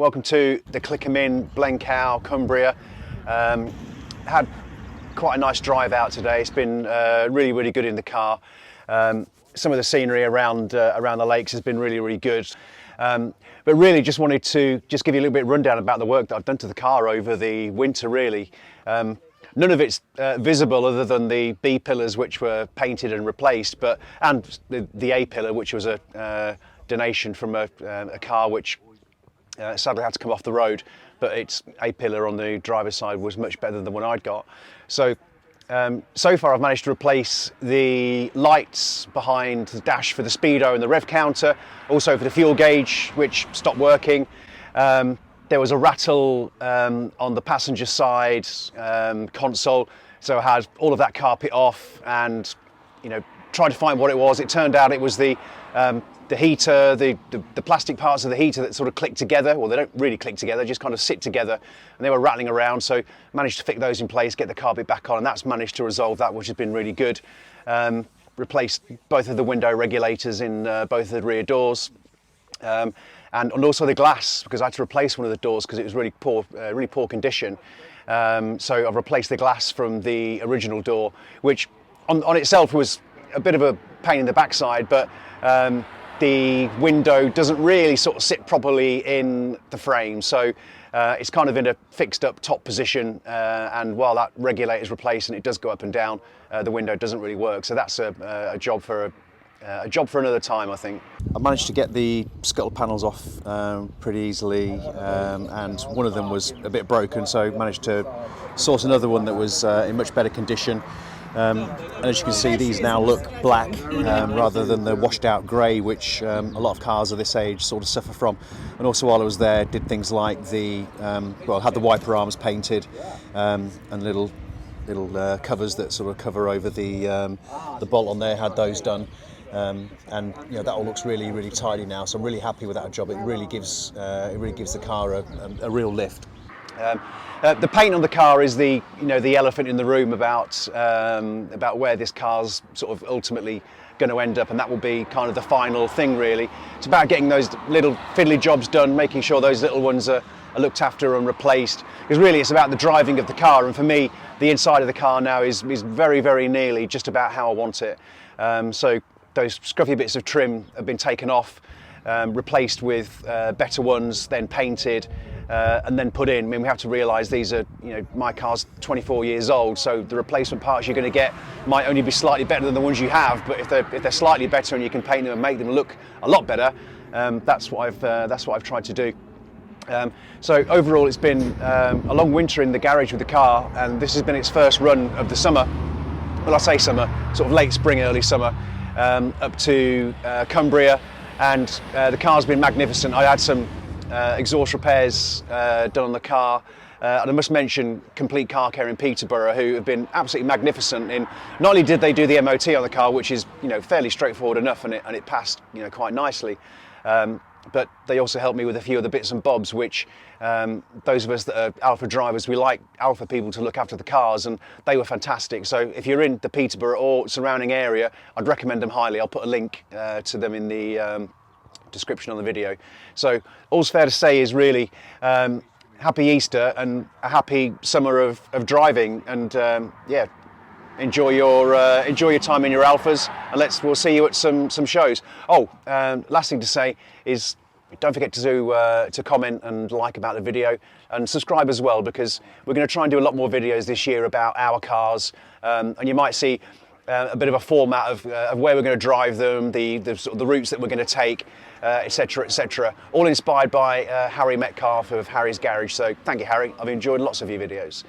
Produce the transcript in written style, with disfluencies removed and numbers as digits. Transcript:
welcome to the Click 'em In, Blencow, Cumbria. Had quite a nice drive out today. It's been really good in the car. Some of the scenery around the lakes has been really good. But really just wanted to give you a little bit of rundown about the work that I've done to the car over the winter really. None of it's visible other than the B pillars which were painted and replaced, and the A pillar which was a donation from a car which sadly had to come off the road, but its A pillar on the driver's side was much better than the one I'd got. So far I've managed to replace the lights behind the dash for the speedo and the rev counter, also for the fuel gauge which stopped working. There was a rattle on the passenger side console, so I had all of that carpet off and tried to find what it was. It turned out it was the heater, the plastic parts of the heater that sort of click together. Well, they don't really click together, just kind of sit together, and they were rattling around, so managed to fit those in place, get the carpet back on, and that's managed to resolve that, which has been really good. Replaced both of the window regulators in both of the rear doors, and also the glass, because I had to replace one of the doors because it was really poor condition. So I've replaced the glass from the original door, which on itself was a bit of a pain in the backside, but the window doesn't really sort of sit properly in the frame, so it's kind of in a fixed up top position, and while that regulator is replaced and it does go up and down, the window doesn't really work. So that's a job for another time, I think. I managed to get the scuttle panels off pretty easily, and one of them was a bit broken, so managed to source another one that was in much better condition. And as you can see, these now look black rather than the washed out grey, which a lot of cars of this age sort of suffer from. And also while I was there, did things like had the wiper arms painted, and little covers that sort of cover over the bolt on there, had those done. And that all looks really tidy now, so I'm really happy with that job. It really gives the car a real lift. The paint on the car is the elephant in the room about where this car's sort of ultimately going to end up, and that will be kind of the final thing really. It's about getting those little fiddly jobs done, making sure those little ones are looked after and replaced, because really it's about the driving of the car, and for me the inside of the car now is very nearly just about how I want it. So those scruffy bits of trim have been taken off, replaced with better ones, then painted, and then put in. I mean, we have to realise these are, my car's 24 years old, so the replacement parts you're going to get might only be slightly better than the ones you have, but if they're slightly better and you can paint them and make them look a lot better, that's what I've tried to do. So overall, it's been a long winter in the garage with the car, and this has been its first run of the summer. Well, I say summer, sort of late spring, early summer, up to Cumbria, and the car's been magnificent. I had some exhaust repairs done on the car, and I must mention Complete Car Care in Peterborough, who have been absolutely magnificent in, not only did they do the MOT on the car, which is fairly straightforward enough, and it passed quite nicely, but they also helped me with a few other bits and bobs, which those of us that are Alfa drivers, we like Alfa people to look after the cars, and they were fantastic. So if you're in the Peterborough or surrounding area, I'd recommend them highly. I'll put a link to them in the description on the video. So all's fair to say is really happy Easter and a happy summer of driving, and enjoy your time in your Alfas, and we'll see you at some shows. Last thing to say is don't forget to comment and like about the video, and subscribe as well, because we're going to try and do a lot more videos this year about our cars, and you might see a bit of a format of where we're going to drive them, the routes that we're going to take, etc. All inspired by Harry Metcalf of Harry's Garage. So thank you, Harry. I've enjoyed lots of your videos.